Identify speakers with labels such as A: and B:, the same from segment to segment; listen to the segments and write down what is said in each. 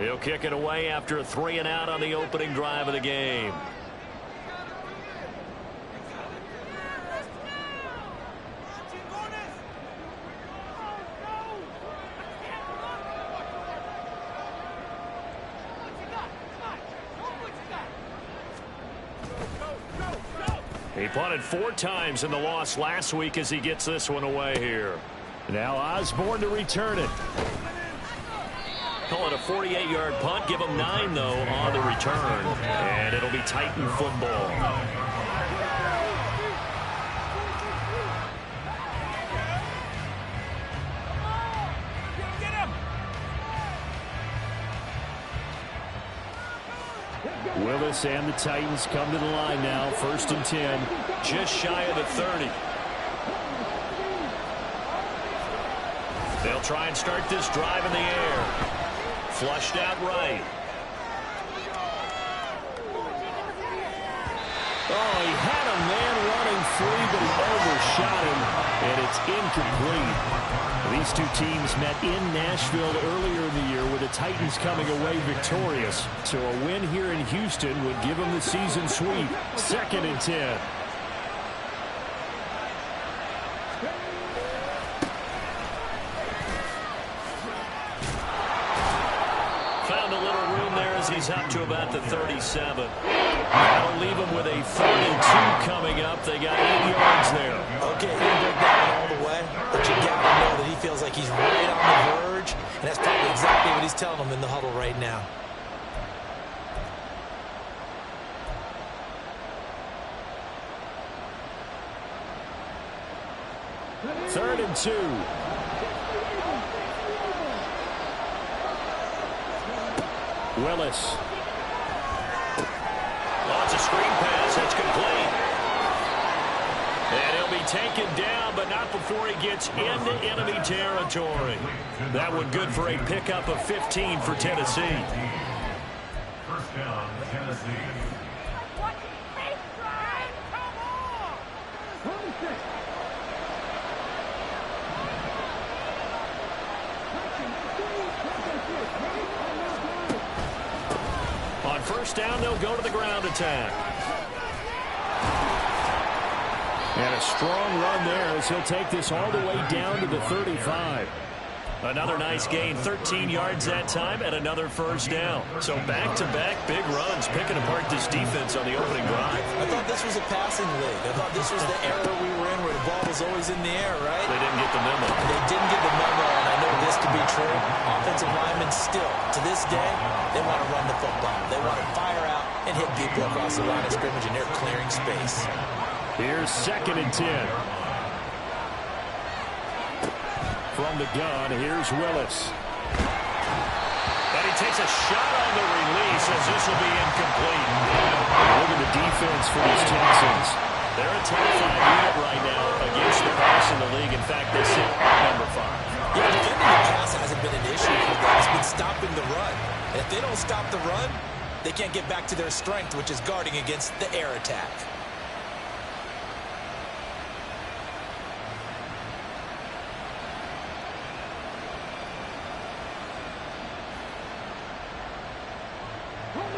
A: He'll kick it away after a 3-and-out on the opening drive of the game. He punted 4 times in the loss last week as he gets this one away here. Now Osborne to return it. Call it a 48-yard punt. Give him 9, though, on the return. And it'll be Titan football. Willis and the Titans come to the line now. 1st and 10. Just shy of the 30. They'll try and start this drive in the air. Flushed out right. Oh, he had a man running free, but he overshot him, and it's incomplete. These two teams met in Nashville earlier in the year with the Titans coming away victorious. So a win here in Houston would give them the season sweep. 2nd and 10. Found a little room there as he's up to about the 37. That'll leave him with a 3rd and 2 coming up. They got 8 yards there.
B: Okay, he didn't break that one all the way, but you got to know that he feels like he's right on the verge, and that's probably exactly what he's telling them in the huddle right now.
A: Third and 2. Willis. Launch a screen pass. That's complete. And he'll be taken down, but not before he gets into enemy territory. That one good for a pickup of 15 for Tennessee.
C: 1st down, Tennessee.
A: On 1st down, they'll go to the ground attack. And a strong run there as he'll take this all the way down to the 35. Another nice gain, 13 yards that time, and another 1st down. So back-to-back big runs, picking apart this defense on the opening drive.
B: I thought this was a passing league. I thought this was the era we were in where the ball was always in the air, right?
A: They didn't get the memo.
B: They didn't get the memo, and I know this to be true. Offensive linemen still, to this day, they want to run the football. They want to fire out and hit people across the line of scrimmage, and they're clearing space.
A: Here's 2nd and 10. From the gun, here's Willis. And he takes a shot on the release as this will be incomplete. Look at the defense for these Texans. They're a top 5 unit right now against the pass in the league. In fact, they sit number 5.
B: Yeah, defending the pass hasn't been an issue for them. It's been stopping the run. And if they don't stop the run, they can't get back to their strength, which is guarding against the air attack.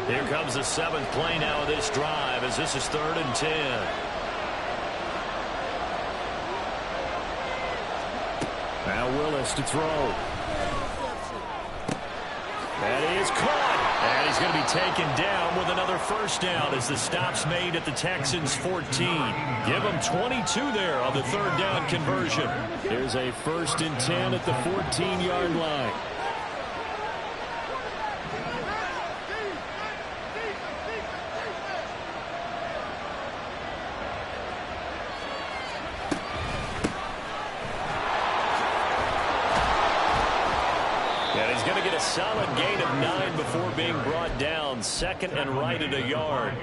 A: Here comes the 7th play now of this drive as this is 3rd and 10. Now Willis to throw. That is caught. And he's going to be taken down with another 1st down as the stop's made at the Texans' 14. Give them 22 there on the 3rd down conversion. Here's a 1st and 10 at the 14-yard line. Going to get a solid gain of 9 before being brought down. 2nd and right at a yard.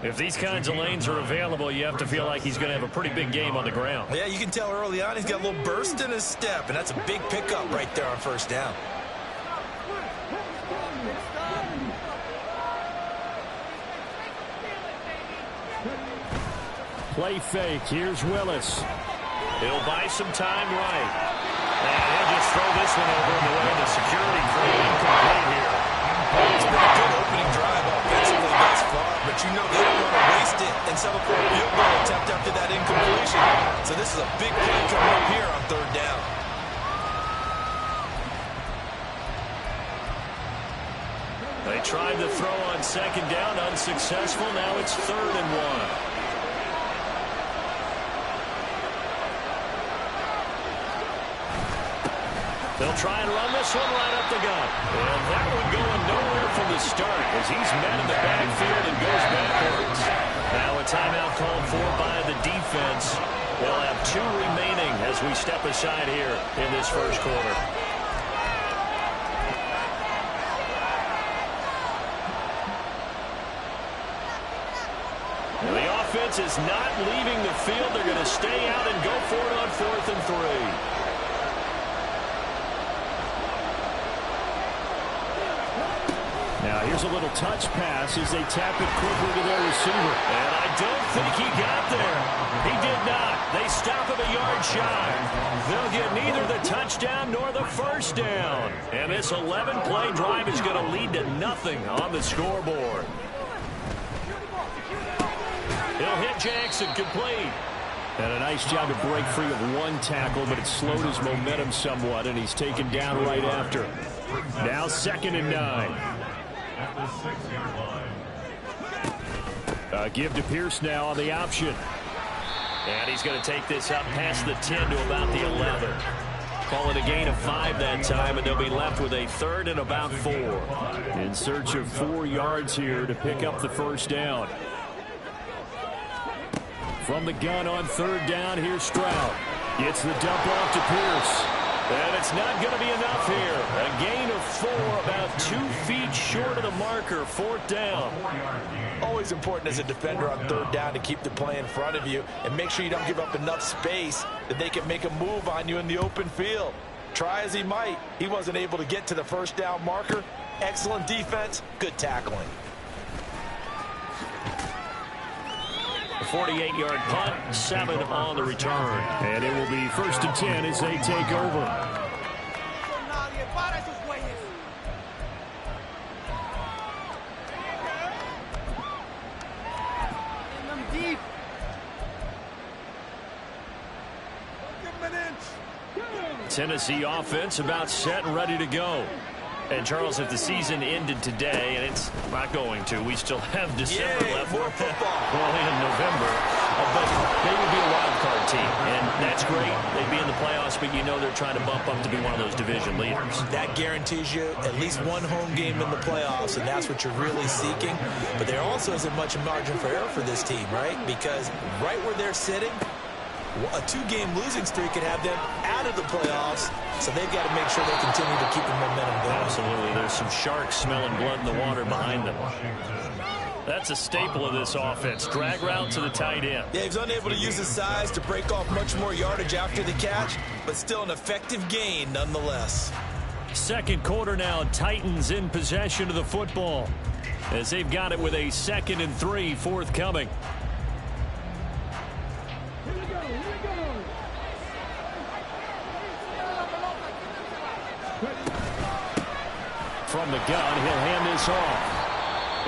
A: If these kinds of lanes are available, you have to feel like he's going to have a pretty big game on the ground.
B: Yeah, you can tell early on he's got a little burst in his step, and that's a big pickup right there on 1st down.
A: Play fake. Here's Willis. He'll buy some time right. And he'll just throw this one over the way of the security crew. Incomplete here. They tried the throw on second down, unsuccessful. Now it's 3rd and 1. They'll try and run this one right up the gut. And that one going nowhere from the start as he's met in the backfield and goes backwards. Now a timeout called for by the defense. They'll have 2 remaining as we step aside here in this first quarter. The offense is not leaving the field. They're going to stay out and go for it on 4th and 3. Now here's a little touch pass as they tap it quickly to their receiver. And I don't think he got there. He did not. They stop him a yard shy. They'll get neither the touchdown nor the first down. And this 11-play drive is going to lead to nothing on the scoreboard. He'll hit Jackson complete. And a nice job to break free of 1 tackle, but it slowed his momentum somewhat, and he's taken down right after. Now 2nd and 9.
C: At the 6-yard line.
A: Give to Pierce now on the option. And he's going to take this up past the 10 to about the 11. Call it a gain of 5 that time, and they'll be left with a 3rd and about 4. In search of 4 yards here to pick up the first down. From the gun on 3rd down, here's Stroud. Gets the dump off to Pierce. And it's not going to be enough here. A gain of 4, about 2 feet short of the marker, 4th down.
B: Always important as a defender on 3rd down to keep the play in front of you and make sure you don't give up enough space that they can make a move on you in the open field. Try as he might, he wasn't able to get to the first down marker. Excellent defense, good tackling.
A: A 48-yard punt, 7 on the return. And it will be 1st and 10 as they take over. Tennessee offense about set and ready to go. And, Charles, if the season ended today, and it's not going to, we still have December left.
B: More football.
A: Well, in November. But they would be a wild card team, and that's great. They'd be in the playoffs, but you know they're trying to bump up to be one of those division leaders.
B: That guarantees you at least 1 home game in the playoffs, and that's what you're really seeking. But there also isn't much margin for error for this team, right? Because right where they're sitting, a 2-game losing streak could have them out of the playoffs, so they've got to make sure they continue to keep the momentum going.
A: Absolutely. There's some sharks smelling blood in the water behind them. That's a staple of this offense. Drag route to the tight end.
B: Yeah, he's unable to use his size to break off much more yardage after the catch, but still an effective gain nonetheless.
A: 2nd quarter now, Titans in possession of the football as they've got it with a 2nd and 3 forthcoming. From the gun, he'll hand this off.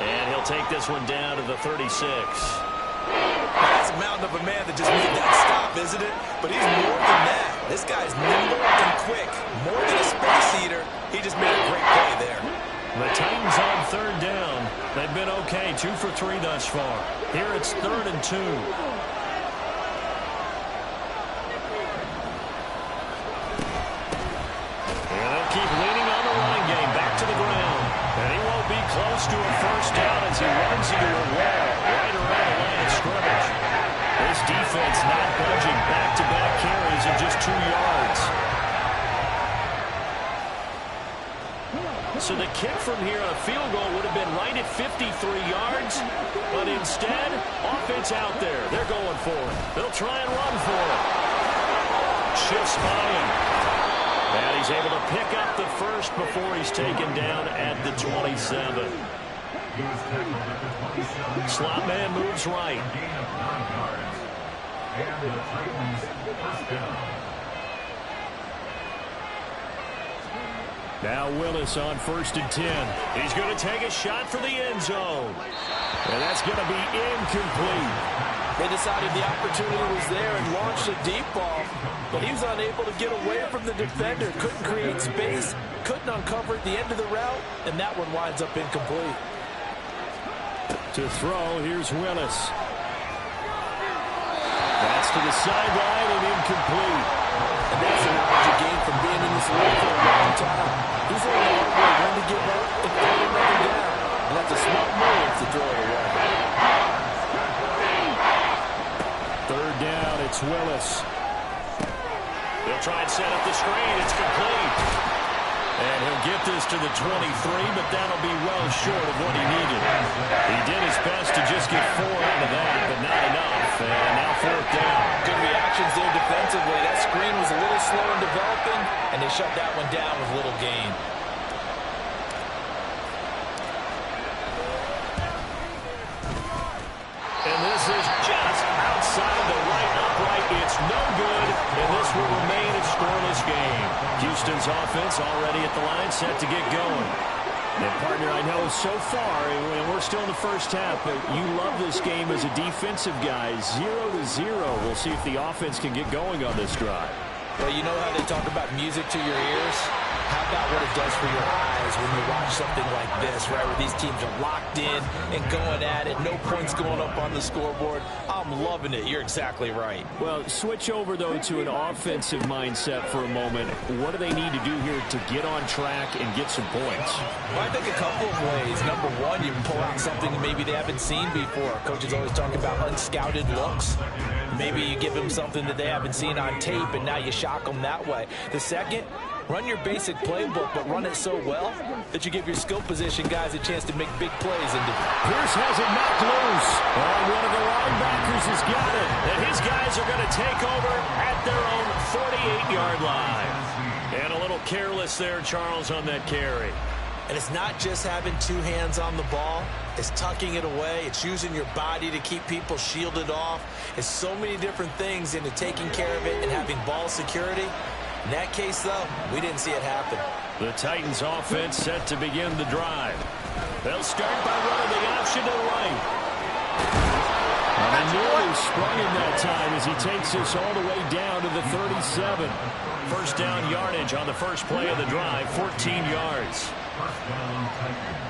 A: And he'll take this one down to the 36.
B: That's a mountain of a man that just made that stop, isn't it? But he's more than that. This guy's nimble and quick. More than a space eater, he just made a great play there.
A: The Titans on 3rd down. They've been okay, 2 for 3 thus far. Here it's 3rd and 2. Keep leaning on the running game, back to the ground. And he won't be close to a first down as he runs into a wall right around the line of scrimmage. This defense not budging, back-to-back carries of just 2 yards. So the kick from here on a field goal would have been right at 53 yards, but instead, offense out there. They're going for it. They'll try and run for it. Shifts by him. And he's able to pick up the first before he's taken down at the 27. Slot man moves right.
C: Gain of 9 yards. And the Titans first down.
A: Now Willis on 1st and 10. He's going to take a shot for the end zone. And that's going to be incomplete.
B: They decided the opportunity was there and launched a deep ball. But he was unable to get away from the defender, couldn't create space, couldn't uncover at the end of the route, and that one winds up incomplete.
A: To throw, here's Willis. That's to the sideline and incomplete.
B: And that's an knowledge gain from being in this league for a long time. He's learned the hard way when to give up and throw another down. And that's a smart move to throw it away.
A: Third down, it's Willis. They'll try and set up the screen. It's complete. And he'll get this to the 23, but that'll be well short of what he needed. He did his best to just get 4 out of that, but not enough. And now fourth down.
B: Good reactions there defensively. That screen was a little slow in developing, and they shut that one down with little gain.
A: And this is just outside the right upright. It's no good, and this will remain a scoreless game. Houston's offense already at the line, set to get going. And partner, I know so far, and we're still in the first half, but you love this game as a defensive guy. 0-0. We'll see if the offense can get going on this drive.
B: Well, you know how they talk about music to your ears? How about what it does for your eyes when you watch something like this, right, where these teams are locked in and going at it, no points going up on the scoreboard? I'm loving it. You're exactly right.
A: Well, switch over, though, to an offensive mindset for a moment. What do they need to do here to get on track and get some points?
B: Well, I think a couple of ways. Number one, you can pull out something maybe they haven't seen before. Coaches always talk about unscouted looks. Maybe you give them something that they haven't seen on tape, and now you shock them that way. The second, run your basic playbook, but run it so well that you give your skill position guys a chance to make big plays.
A: Pierce has it knocked loose. Oh, one of the linebackers has got it. And his guys are going to take over at their own 48-yard line. And a little careless there, Charles, on that carry.
B: And it's not just having two hands on the ball. It's tucking it away. It's using your body to keep people shielded off. It's so many different things into taking care of it and having ball security. In that case, though, we didn't see it happen.
A: The Titans offense set to begin the drive. They'll start by running the option to the right. And nearly sprung him that time as he takes us all the way down to the 37. First down yardage on the first play of the drive, 14 yards.
C: First down, Titans.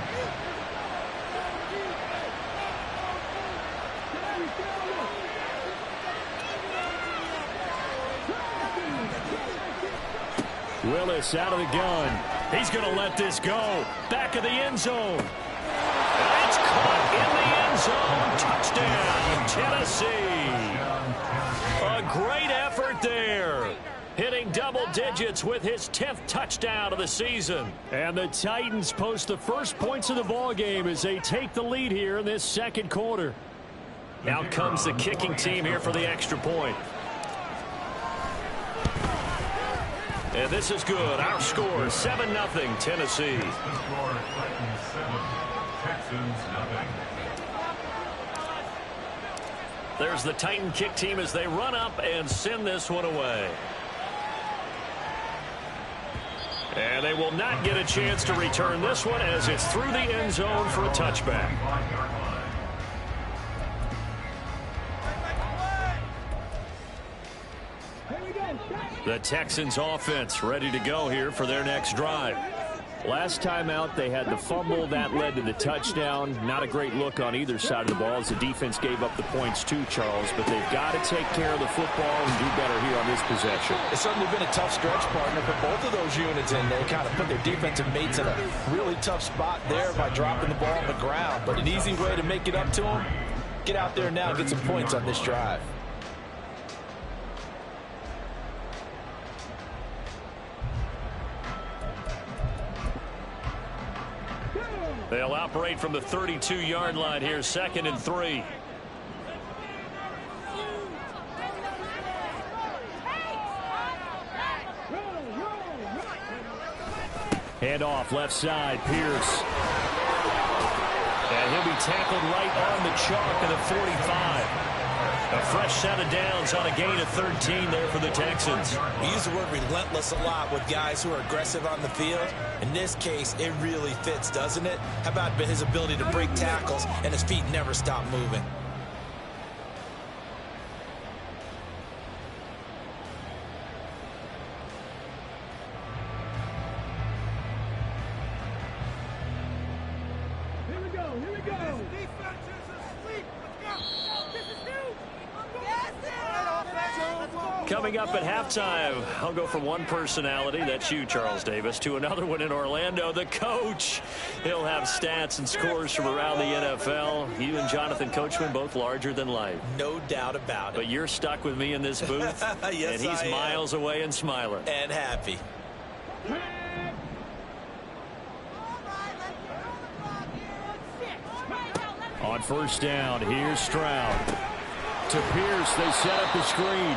A: Willis out of the gun. He's going to let this go. Back of the end zone. And it's caught in the end zone. Touchdown, Tennessee. A great effort there. Hitting double digits with his 10th touchdown of the season. And the Titans post the first points of the ball game as they take the lead here in this second quarter. Out comes the kicking team here for the extra point. And this is good. Our score, 7-0, Tennessee.
C: The score, Titans 7, Texans 0.
A: There's the Titan kick team as they run up and send this one away. And they will not get a chance to return this one as it's through the end zone for a touchback. The Texans offense ready to go here for their next drive. Last time out, they had the fumble. That led to the touchdown. Not a great look on either side of the ball as the defense gave up the points too, Charles. But they've got to take care of the football and do better here on this possession.
B: It's certainly been a tough stretch, partner, for both of those units in there. Kind of put their defensive mates in a really tough spot there by dropping the ball on the ground. But an easy way to make it up to them, get out there now and get some points on this drive.
A: They'll operate from the 32-yard line here, 2nd and 3. Hand off left side, Pierce. And he'll be tackled right on the chalk of the 45. A fresh set of downs on a gain of 13 there for the Texans.
B: We use the word relentless a lot with guys who are aggressive on the field. In this case, it really fits, doesn't it? How about his ability to break tackles and his feet never stop moving?
A: Coming up at halftime, I'll go from one personality, that's you, Charles Davis, to another one in Orlando, the coach. He'll have stats and scores from around the NFL. You and Jonathan Coachman, both larger than life.
B: No doubt about it.
A: But you're stuck with me in this booth,
B: yes,
A: and he's miles away and smiling.
B: And happy.
A: On first down, here's Stroud. To Pierce, they set up the screen.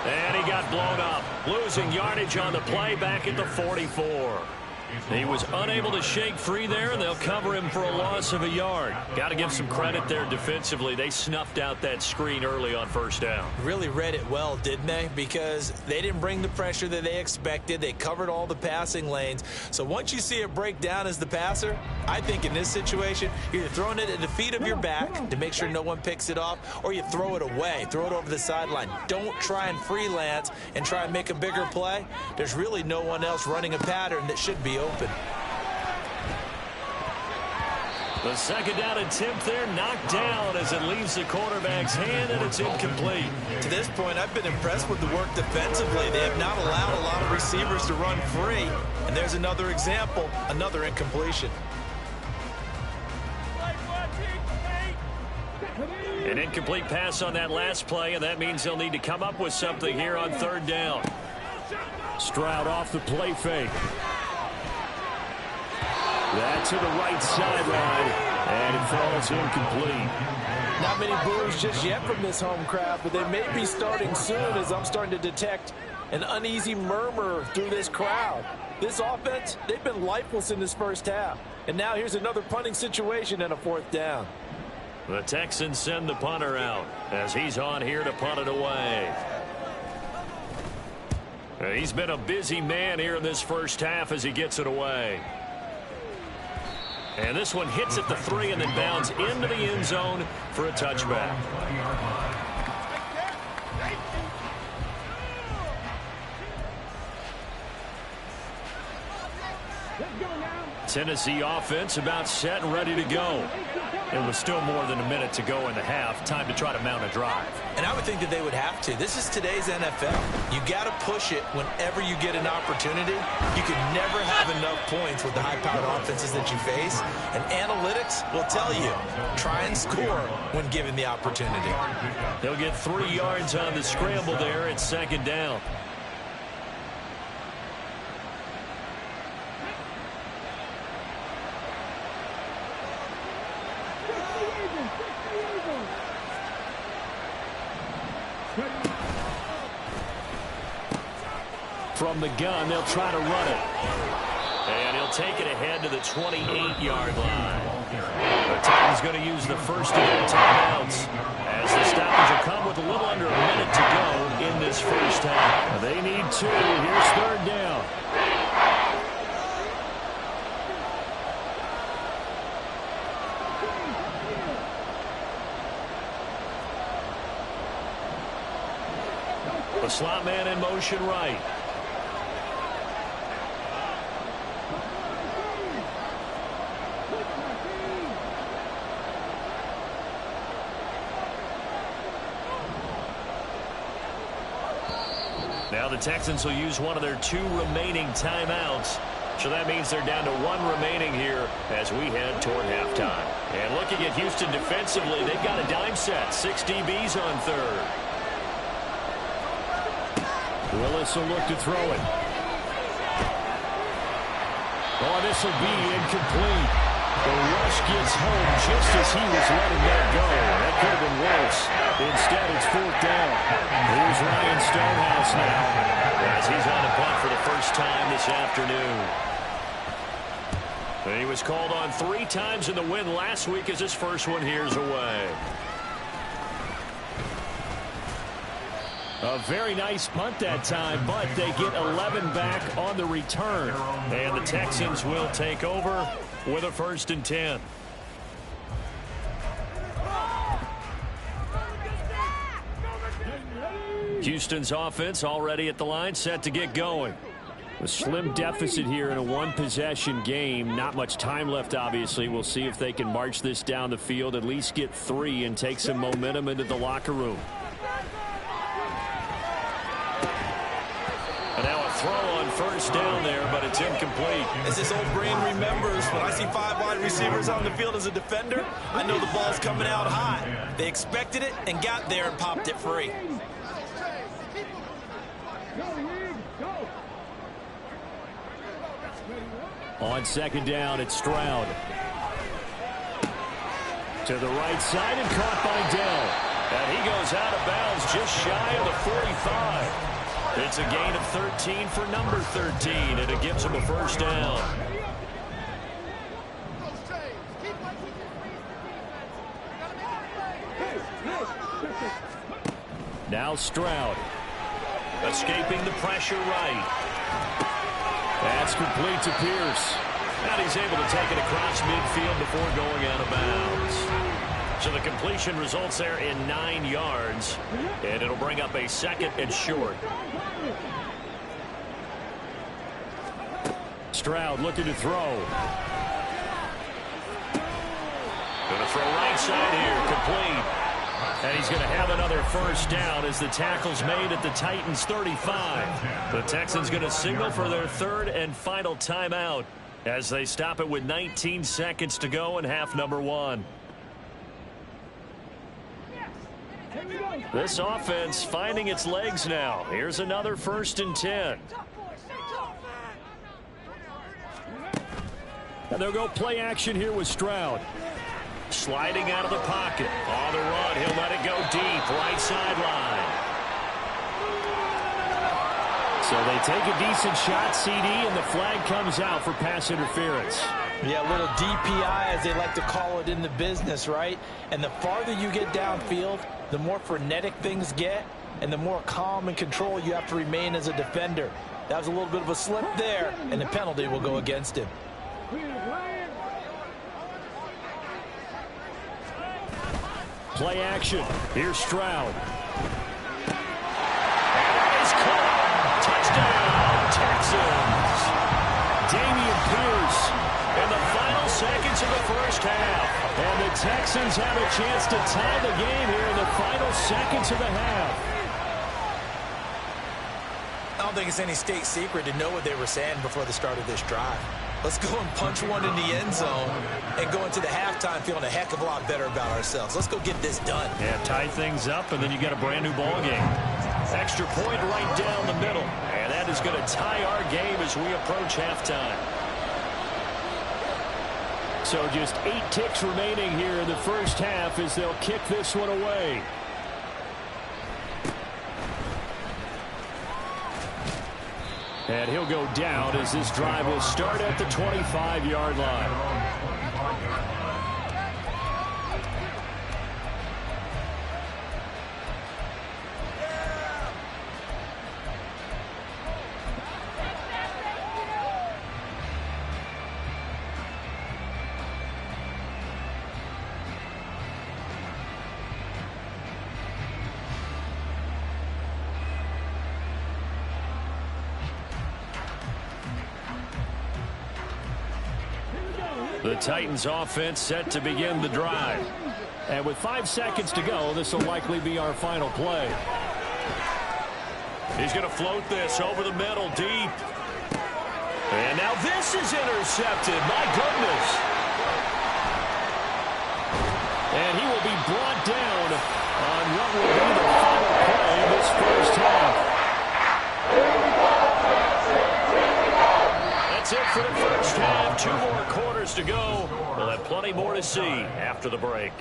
A: And he got blown up, losing yardage on the play back at the 44. He was unable to shake free there, and they'll cover him for a loss of a yard. Got to give some credit there defensively. They snuffed out that screen early on first down.
B: Really read it well, didn't they? Because they didn't bring the pressure that they expected. They covered all the passing lanes. So once you see it break down as the passer, I think in this situation, you're either throwing it at the feet of your back to make sure no one picks it off, or you throw it away, throw it over the sideline. Don't try and freelance and try and make a bigger play. There's really no one else running a pattern that should be open.
A: The second down attempt there knocked down as it leaves the quarterback's hand, and it's incomplete.
B: To this point, I've been impressed with the work defensively. They have not allowed a lot of receivers to run free. And there's another example, another incompletion.
A: An incomplete pass on that last play, and that means they'll need to come up with something here on third down. Stroud off the play fake. That to the right sideline, and it falls incomplete.
D: Not many boos just yet from this home crowd, but they may be starting soon as I'm starting to detect an uneasy murmur through this crowd. This offense, they've been lifeless in this first half. And now here's another punting situation and a fourth down.
A: The Texans send the punter out as he's on here to punt it away. He's been a busy man here in this first half as he gets it away. And this one hits at the 3 and then bounds into the end zone for a touchback. Tennessee offense about set and ready to go. It was still more than a minute to go in the half. Time to try to mount a drive.
B: And I would think that they would have to. This is today's NFL. You got to push it whenever you get an opportunity. You can never have enough points with the high-powered offenses that you face. And analytics will tell you, try and score when given the opportunity.
A: They'll get 3 yards on the scramble there at second down. From the gun, they'll try to run it. And he'll take it ahead to the 28-yard line. The Titans going to use the first of their timeouts as the stoppage will come with a little under a minute to go in this first half. They need 2. Here's third down. The slot man in motion right. Now the Texans will use one of their 2 remaining timeouts. So that means they're down to 1 remaining here as we head toward halftime. And looking at Houston defensively, they've got a dime set. 6 DBs on third. Willis will look to throw it. Oh, this will be incomplete. The rush gets home just as he was letting that go. That could have been worse. Instead, it's fourth down. Here's Ryan Stonehouse now as he's on a punt for the first time this afternoon. And he was called on 3 times in the win last week as his first one here's away. A very nice punt that time, but they get 11 back on the return. And the Texans will take over with a 1st and 10. Houston's offense already at the line, set to get going. A slim deficit here in a one-possession game. Not much time left, obviously. We'll see if they can march this down the field, at least get 3 and take some momentum into the locker room. And now a throw on first down there, but it's incomplete.
B: As this old brain remembers, when I see 5 wide receivers on the field as a defender, I know the ball's coming out high. They expected it and got there and popped it free.
A: On second down, it's Stroud. To the right side and caught by Dell. And he goes out of bounds just shy of the 45. It's a gain of 13 for number 13, and it gives him a first down. Now Stroud. Escaping the pressure right. That's complete to Pierce. And he's able to take it across midfield before going out of bounds. So the completion results there in 9 yards. And it'll bring up a second and short. Stroud looking to throw. Going to throw right side here. Complete. And he's going to have another first down as the tackle's made at the Titans' 35. The Texans going to signal for their third and final timeout as they stop it with 19 seconds to go in half number 1. This offense finding its legs now. Here's another 1st and 10. And they'll go play action here with Stroud. Sliding out of the pocket. On the run, he'll let it go deep. Right sideline. So they take a decent shot, CD, and the flag comes out for pass interference.
D: Yeah, a little DPI, as they like to call it in the business, right? And the farther you get downfield, the more frenetic things get, and the more calm and control you have to remain as a defender. That was a little bit of a slip there, and the penalty will go against him.
A: Play action. Here's Stroud. And that is caught. Touchdown, Texans. Dameon Pierce in the final seconds of the first half. And the Texans have a chance to tie the game here in the final seconds of the half.
B: I don't think it's any state secret to know what they were saying before the start of this drive. Let's go and punch one in the end zone and go into the halftime feeling a heck of a lot better about ourselves. Let's go get this done.
A: Yeah, tie things up, and then you get a brand new ball game. Extra point right down the middle. And that is going to tie our game as we approach halftime. So just 8 ticks remaining here in the first half as they'll kick this one away. And he'll go down as this drive will start at the 25-yard line. The Titans offense set to begin the drive. And with 5 seconds to go, this will likely be our final play. He's going to float this over the middle deep. And now this is intercepted. My goodness. And he will be brought down on what will be the final play of this first half. That's it for the first half. 2 more quarters to go. We'll have plenty more to see after the break.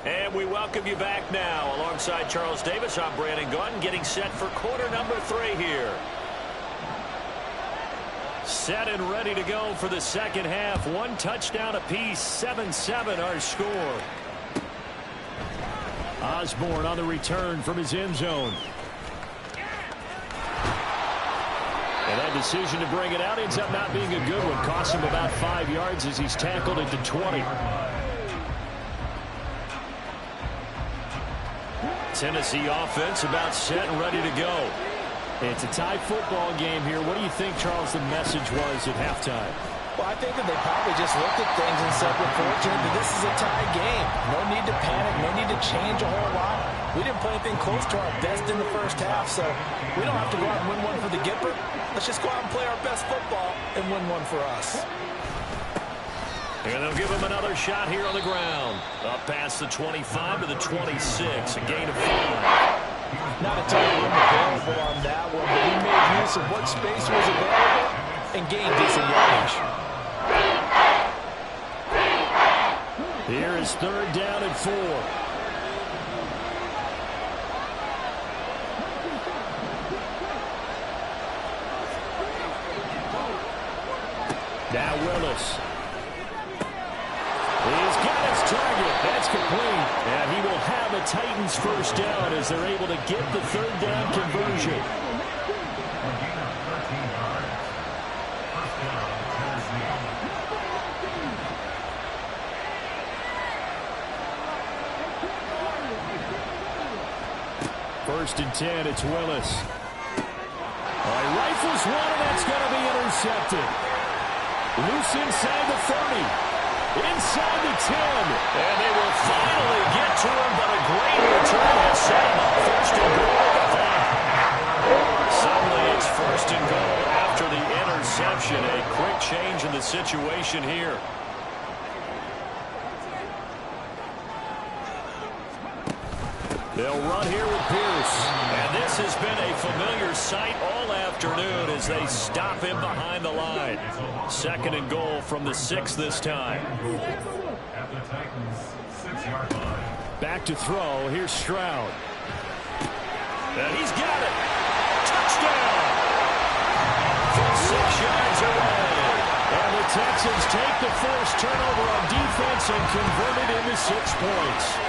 A: And we welcome you back now. Alongside Charles Davis, I'm Brandon Gunn, getting set for quarter number 3 here. Set and ready to go for the second half. 1 touchdown apiece. 7-7 our score. Osborne on the return from his end zone. And that decision to bring it out ends up not being a good one. Cost him about 5 yards as he's tackled at the 20. Tennessee offense about set and ready to go.
D: It's a tie football game here. What do you think, Charles, the message was at halftime?
B: Well, I think that they probably just looked at things and said, we're fortunate that this is a tie game. No need to panic. No need to change a whole lot. We didn't play anything close to our best in the first half, so we don't have to go out and win one for the Gipper. Let's just go out and play our best football and win one for us.
A: And they'll give him another shot here on the ground. Up past the 25 to the 26. A gain of 5.
B: Not a ton of room available on that one, but he made use of what space was available and gained decent yardage.
A: Here is 3rd down and 4. Now Willis. He's got his target. That's complete. And he will have a Titans first down as they're able to get the 3rd down conversion. First and 10, it's Willis. Rifles one, and that's going to be intercepted. Loose inside the 30. Inside the 10. And they will finally get to him, but a great return has set him up. First and goal at the 5. Suddenly it's first and goal after the interception. A quick change in the situation here. They'll run here with Pierce. And this has been a familiar sight all afternoon as they stop him behind the line. 2nd and goal from the 6 this time.
C: At the Titans' 6-yard line.
A: Back to throw. Here's Stroud. And he's got it. Touchdown. From 6 yards away. And the Texans take the first turnover on defense and convert it into 6 points.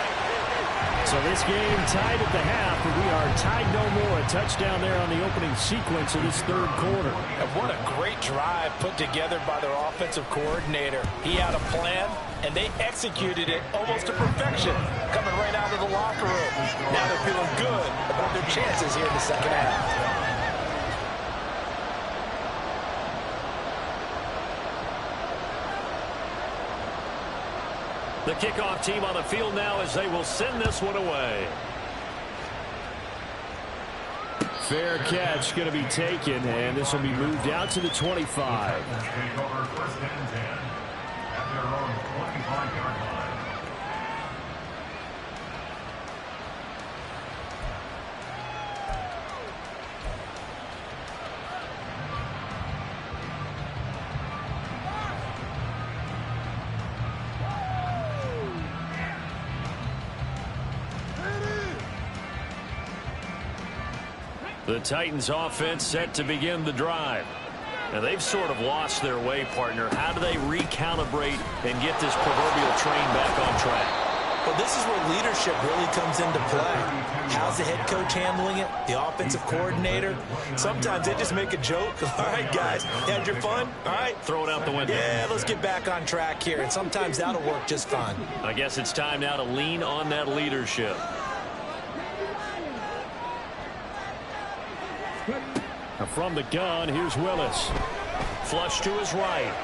A: So this game tied at the half, but we are tied no more. A touchdown there on the opening sequence of this 3rd quarter.
B: And what a great drive put together by their offensive coordinator. He had a plan, and they executed it almost to perfection, coming right out of the locker room. Now they're feeling good about their chances here in the second half.
A: The kickoff team on the field now as they will send this one away. Fair catch going to be taken, and this will be moved out to the 25.
C: Take over 1st and 10 at their own 25-yard line.
A: The Titans offense set to begin the drive. Now they've sort of lost their way, partner. How do they recalibrate and get this proverbial train back on track?
B: Well, this is where leadership really comes into play. How's the head coach handling it? The offensive coordinator? Sometimes they just make a joke. All right, guys, you had your fun? All right.
A: Throw it out the window.
B: Yeah, let's get back on track here. And sometimes that'll work just fine.
A: I guess it's time now to lean on that leadership. From the gun, here's Willis. Flush to his right.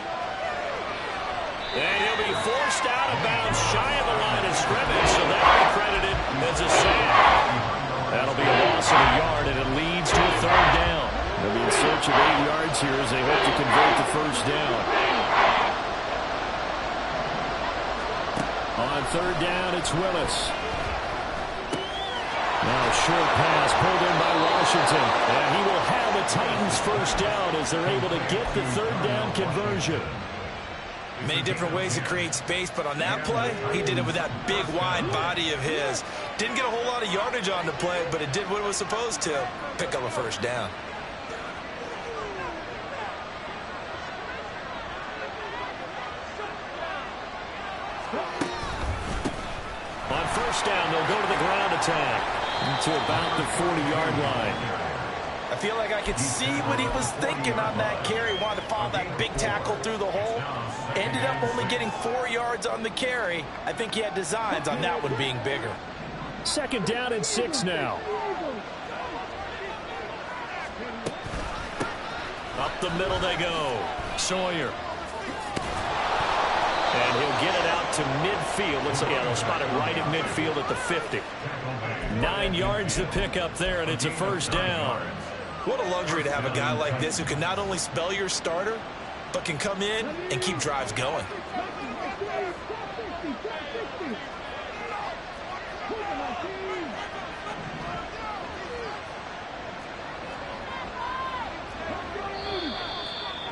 A: And he'll be forced out of bounds shy of the line of scrimmage, so that'll be credited as a sack. That'll be a loss of a yard, and it leads to a 3rd down. They'll be in search of 8 yards here as they hope to convert the first down. On 3rd down, it's Willis. Now a short pass pulled in by Washington. And he will have a Titans first down as they're able to get the 3rd down conversion.
B: Many different ways to create space, but on that play, he did it with that big, wide body of his. Didn't get a whole lot of yardage on the play, but it did what it was supposed to. Pick up a first down.
A: On first down, they'll go to the ground attack to about the 40-yard line.
D: I feel like I could see what he was thinking on that carry. Wanted to follow that big tackle through the hole. Ended up only getting 4 yards on the carry. I think he had designs on that one being bigger.
A: 2nd down and 6 now. Up the middle they go. Sawyer. And he'll get it out to midfield. They'll spot it right at midfield at the 50. 9 yards to pick up there, and it's a 1st down.
B: What a luxury to have a guy like this who can not only spell your starter, but can come in and keep drives going.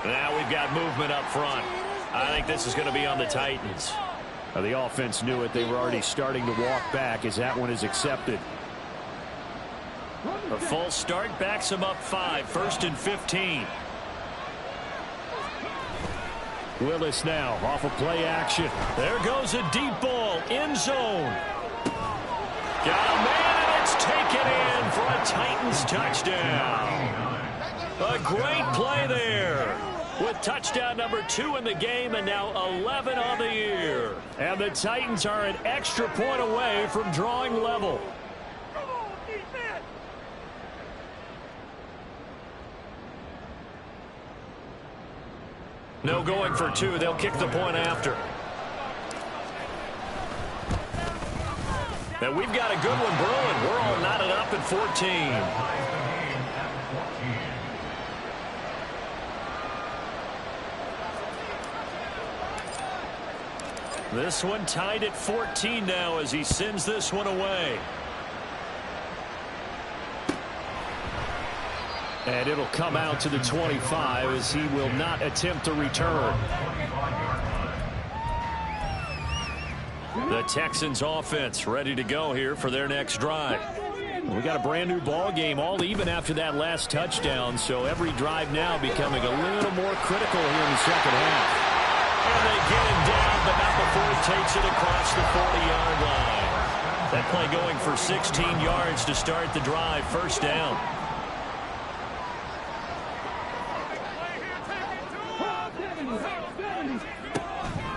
A: Now we've got movement up front. I think this is going to be on the Titans. The offense knew it. They were already starting to walk back as that one is accepted. A false start backs them up 5. 1st and 15. Willis now off of play action. There goes a deep ball. End zone. Got a man, and it's taken in for a Titans touchdown. A great play there. With touchdown number 2 in the game and now 11 on the year. And the Titans are an extra point away from drawing level. No going for 2. They'll kick the point after. And we've got a good one brewing. We're all knotted up at 14. This one tied at 14 now as he sends this one away. And it'll come out to the 25 as he will not attempt a return. The Texans offense ready to go here for their next drive. We got a brand new ball game, all even after that last touchdown, so every drive now becoming a little more critical here in the 2nd half. And they get him down, but not before he takes it across the 40-yard line. That play going for 16 yards to start the drive. 1st down.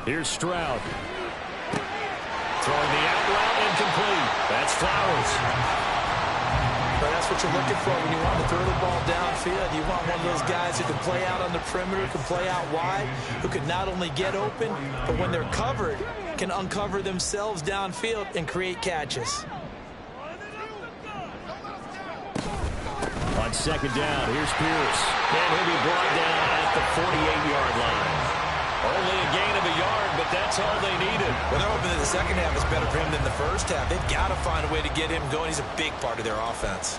A: Here's Stroud. Throwing the out route incomplete. That's Flowers.
B: But that's what you're looking for when you want to throw the ball downfield. You want one of those guys who can play out on the perimeter, can play out wide, who can not only get open, but when they're covered, can uncover themselves downfield and create catches.
A: On 2nd down, here's Pierce. And he'll be brought down at the 48-yard line. Only a gain of a yard, but that's all they needed.
B: Well, they're hoping that the 2nd half is better for him than the 1st half. They've got to find a way to get him going. He's a big part of their offense.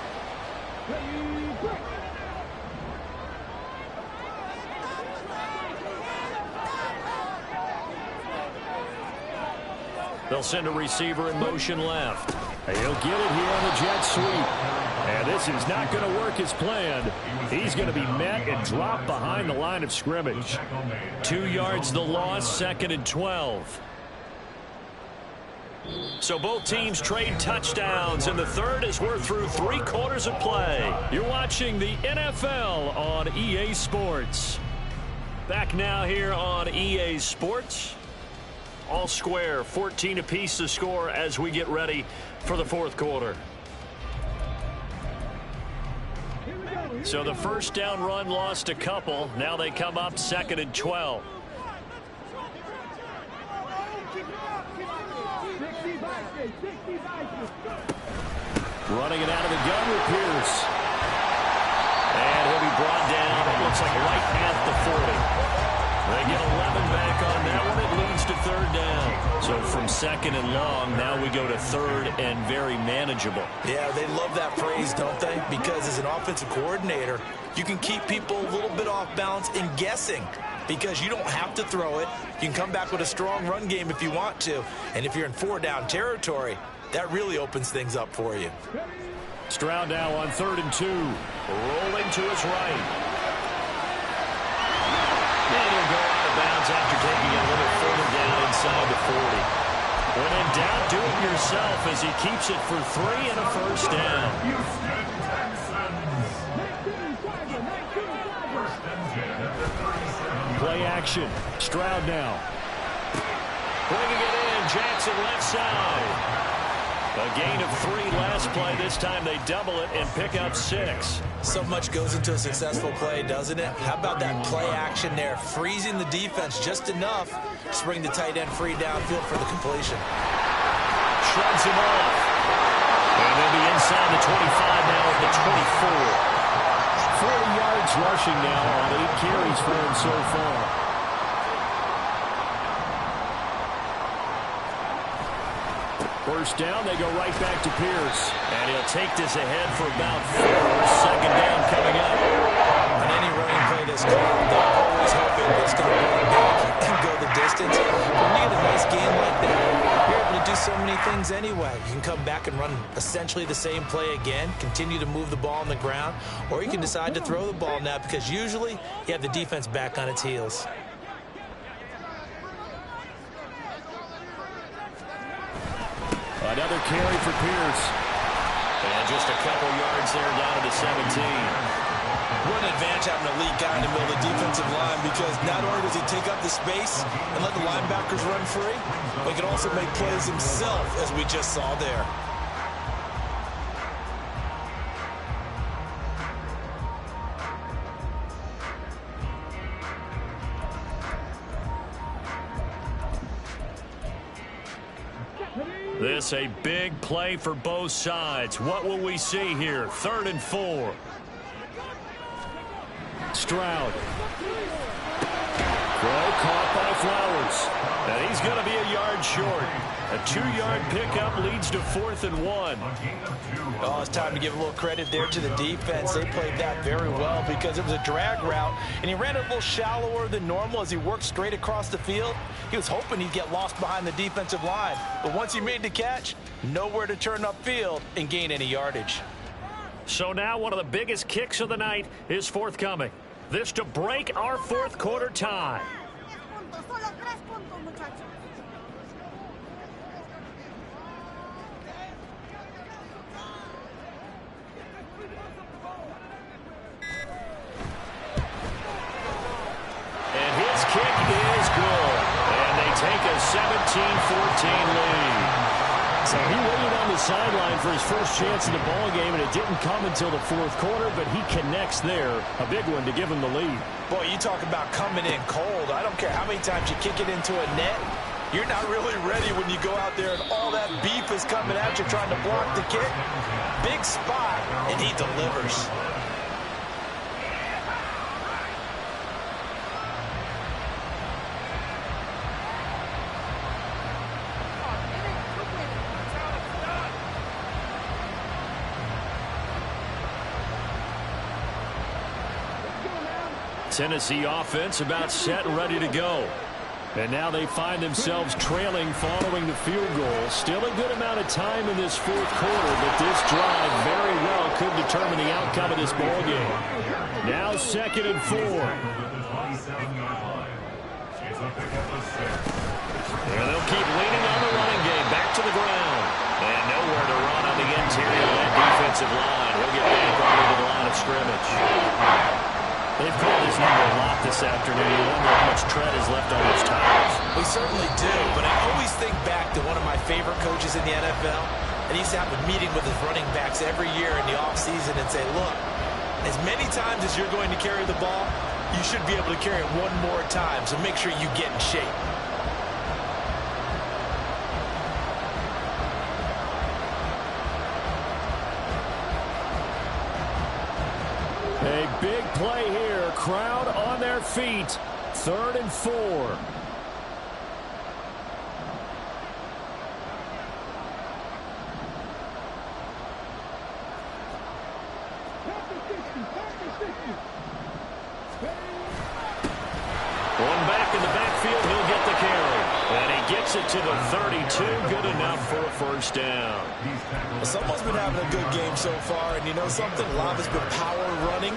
A: They'll send a receiver in motion left. He'll get it here on the jet sweep. And this is not going to work as planned. He's going to be met and dropped behind the line of scrimmage. 2 yards the loss, 2nd and 12. So both teams trade touchdowns in the 3rd as we're through 3 quarters of play. You're watching the NFL on EA Sports. Back now here on EA Sports. All square, 14 apiece to score as we get ready for the 4th quarter. So the 1st down run lost a couple. Now they come up 2nd and 12. Running it out of the gun with Pierce. And he'll be brought down, it looks like right at the 40. They get 11 back on that one. It leads to 3rd down. So from 2nd and long, now we go to 3rd and very manageable.
B: Yeah, they love that phrase, don't they? Because as an offensive coordinator, you can keep people a little bit off balance and guessing because you don't have to throw it. You can come back with a strong run game if you want to. And if you're in 4-down territory, that really opens things up for you.
A: Stroud now on 3rd and 2. Rolling to his right. And he'll go out of bounds after taking a little further down inside the 40. When in doubt, do it yourself as he keeps it for 3 and a 1st down. action. Stroud now. Bringing it in. Jackson left side. A gain of 3 last play. This time they double it and pick up 6.
B: So much goes into a successful play, doesn't it? How about that play action there? Freezing the defense just enough to bring the tight end free downfield for the completion.
A: Shrugs him off. And they'll be inside the 25 now at the 24. 40 yards rushing now on 8 carries for him so far. First down, they go right back to Pierce. And he'll take this ahead for about 4. Second down coming up.
B: On any running play that's called, they're always hoping it's going to run back and go the distance. When you get a nice game like that, you're able to do so many things anyway. You can come back and run essentially the same play again, continue to move the ball on the ground, or you can decide to throw the ball now because usually you have the defense back on its heels.
A: Another carry for Pierce. And just a couple yards there down to the 17.
B: What an advantage having an elite guy in the middle of the defensive line because not only does he take up the space and let the linebackers run free, but he can also make plays himself, as we just saw there.
A: This a big play for both sides. What will we see here? 3rd and 4. Stroud. Throw caught by Flowers. And he's going to be a yard short. A 2-yard pickup leads to 4th and 1.
B: Oh, it's time to give a little credit there to the defense. They played that very well because it was a drag route, and he ran it a little shallower than normal as he worked straight across the field. He was hoping he'd get lost behind the defensive line, but once he made the catch, nowhere to turn upfield and gain any yardage.
A: So now one of the biggest kicks of the night is forthcoming. This to break our 4th quarter tie. Take a 17-14 lead. So he waited on the sideline for his first chance in the ball game, and it didn't come until the 4th quarter, but he connects there. A big one to give him the lead.
B: Boy, you talk about coming in cold. I don't care how many times you kick it into a net. You're not really ready when you go out there and all that beef is coming at you trying to block the kick. Big spot, and he delivers.
A: Tennessee offense about set and ready to go. And now they find themselves trailing following the field goal. Still a good amount of time in this 4th quarter, but this drive very well could determine the outcome of this ball game. Now 2nd and 4. And they'll keep leaning on the running game. Back to the ground. And nowhere to run on the interior of that defensive line. He'll get back onto the line of scrimmage. They've called his number a lot this afternoon. You wonder how much tread is left on those tires.
B: We certainly do, but I always think back to one of my favorite coaches in the NFL, and he used to have a meeting with his running backs every year in the offseason and say, look, as many times as you're going to carry the ball, you should be able to carry it one more time, so make sure you get in shape.
A: A big play here. Crowd on their feet. 3rd and 4. One back in the backfield. He'll get the carry. And he gets it to the 32. Good enough for a first down.
B: Well, someone's been having a good game so far, and you know something? A lot of it's been power running.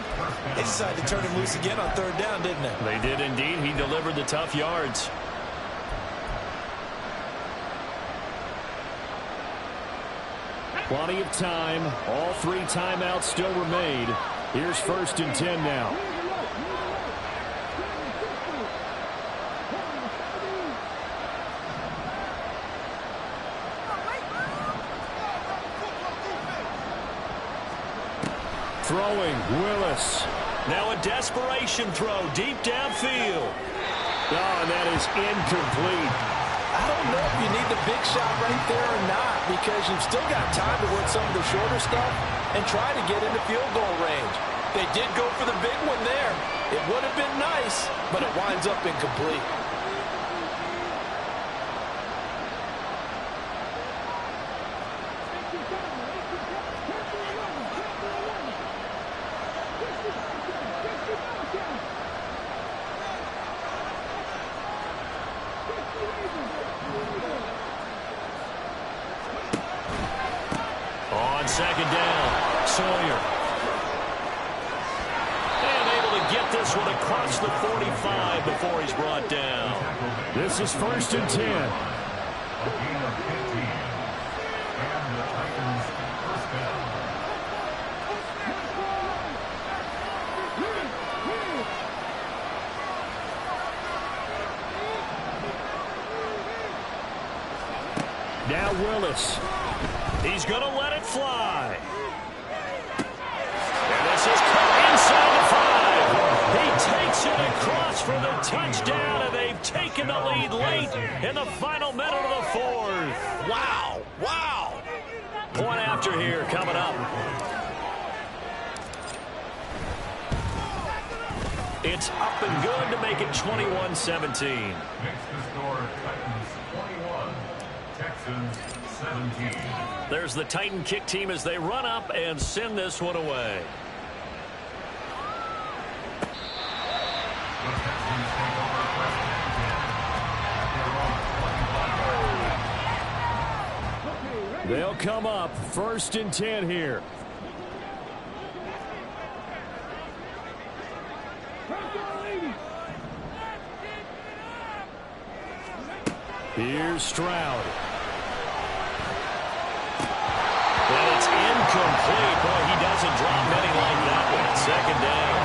B: They decided to turn him loose again on 3rd down, didn't they?
A: They did indeed. He delivered the tough yards. Plenty of time. All 3 timeouts still remain. Here's 1st and 10 now. Throwing, Willis.
E: Now a desperation throw deep downfield.
A: Oh, and that is incomplete.
D: I don't know if you need the big shot right there or not, because you've still got time to work some of the shorter stuff and try to get into field goal range. They did go for the big one there. It would have been nice, but it winds up incomplete.
E: On second down, Sawyer. And able to get this one across the 45 before he's brought down.
A: This is 1st and 10.
C: A gain of 15. And the Titans first down.
A: Now Willis.
E: He's going to let it fly. And this is caught inside the 5. He takes it across for the touchdown, and they've taken the lead late in the final minute of the 4th.
B: Wow. Wow.
E: Point after here coming up. It's up and good to make it 21-17.
C: Makes the score Titans 21, Texans 17.
E: There's the Titan kick team as they run up and send this one away.
C: The Texans take over first and 10 at their own 25.
A: They'll come up 1st and 10 here. Here's Stroud.
E: And it's incomplete. Boy, he doesn't drop many like that one. Second down.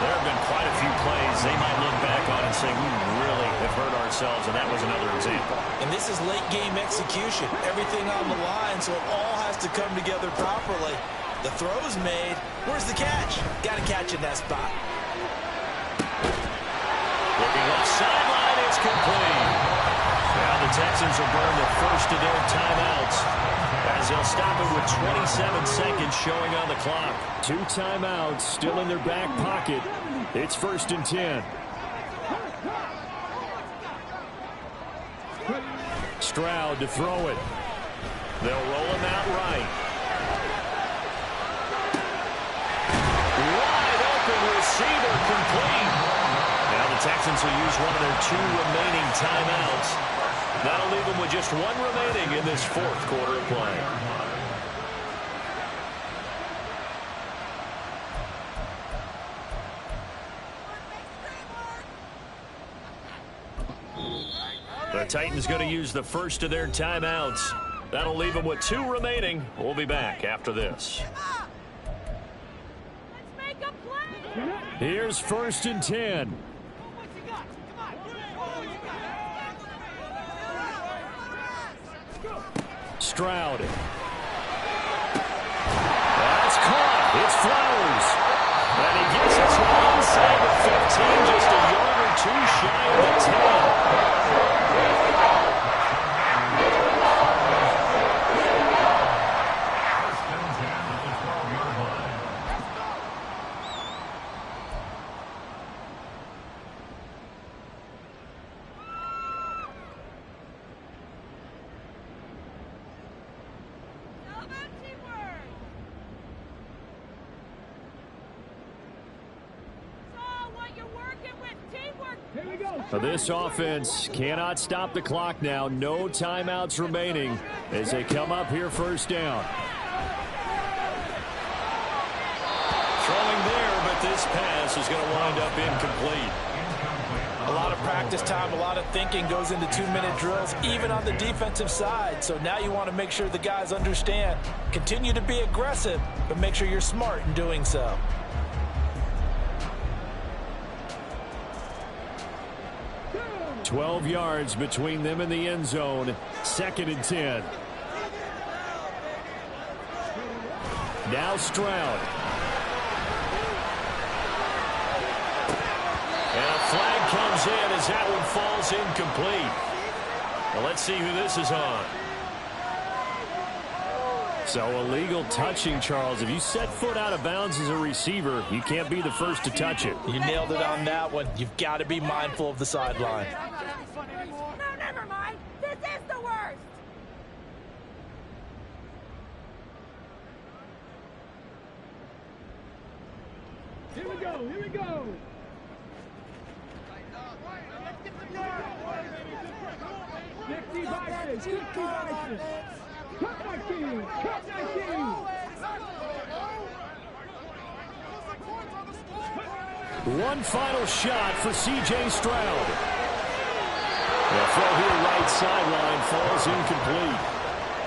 E: There have been quite a few plays they might look back on and say, we really have hurt ourselves, and that was another example.
B: And this is late game execution. Everything on the line, so it all has to come together properly. The throw's made. Where's the catch? Got to catch in that spot.
E: Looking left sideline, it's complete. Now the Texans will burn the first of their timeouts as they'll stop it with 27 seconds showing on the clock.
A: 2 timeouts still in their back pocket. It's 1st and 10. Stroud to throw it.
E: They'll roll him out right. Wide open receiver complete. Now the Texans will use one of their 2 remaining timeouts. That'll leave them with just 1 remaining in this 4th quarter of play. The Titans going to use the first of their timeouts. That'll leave them with 2 remaining. We'll be back after this.
A: Here's 1st and 10. Stroud. That's caught. It's Flowers.
E: And he gets us inside the 15, just a yard or 2 shy of the
A: 10. This offense cannot stop the clock now. No timeouts remaining as they come up here 1st down.
E: Throwing there, but this pass is going to wind up incomplete.
D: A lot of practice time, a lot of thinking goes into 2-minute drills, even on the defensive side. So now you want to make sure the guys understand. Continue to be aggressive, but make sure you're smart in doing so.
A: $12 yards between them and the end zone. 2nd and 10. Now Stroud.
E: as that one falls incomplete. Well, let's see who this is on.
A: So illegal touching, Charles. If you set foot out of bounds as a receiver, you can't be the first to touch it.
D: You nailed it on that one. You've got to be mindful of the sideline.
F: No, never mind. This is the worst.
G: Here we go, here we go. Dixie Bison, Dixie Bison. Cut my team, cut my team.
A: One final shot for C.J. Stroud. The throw here right sideline falls incomplete.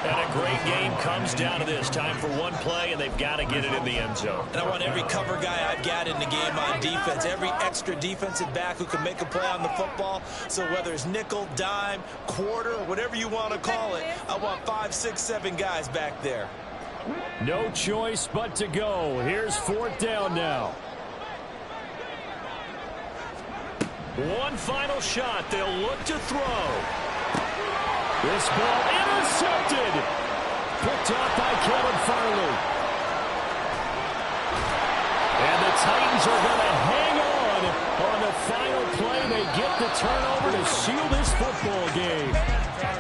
E: And a great game comes down to this. Time for one play, and they've got to get it in the end zone.
B: And I want every cover guy I've got in the game on defense, every extra defensive back who can make a play on the football. So whether it's nickel, dime, quarter, whatever you want to call it, I want 5, 6, 7 guys back there.
A: No choice but to go. Here's fourth down now.
E: One final shot. They'll look to throw.
A: This ball intercepted. Picked off by Kevin Farley. And the Titans are going to hang on the final play. They get the turnover to seal this football game.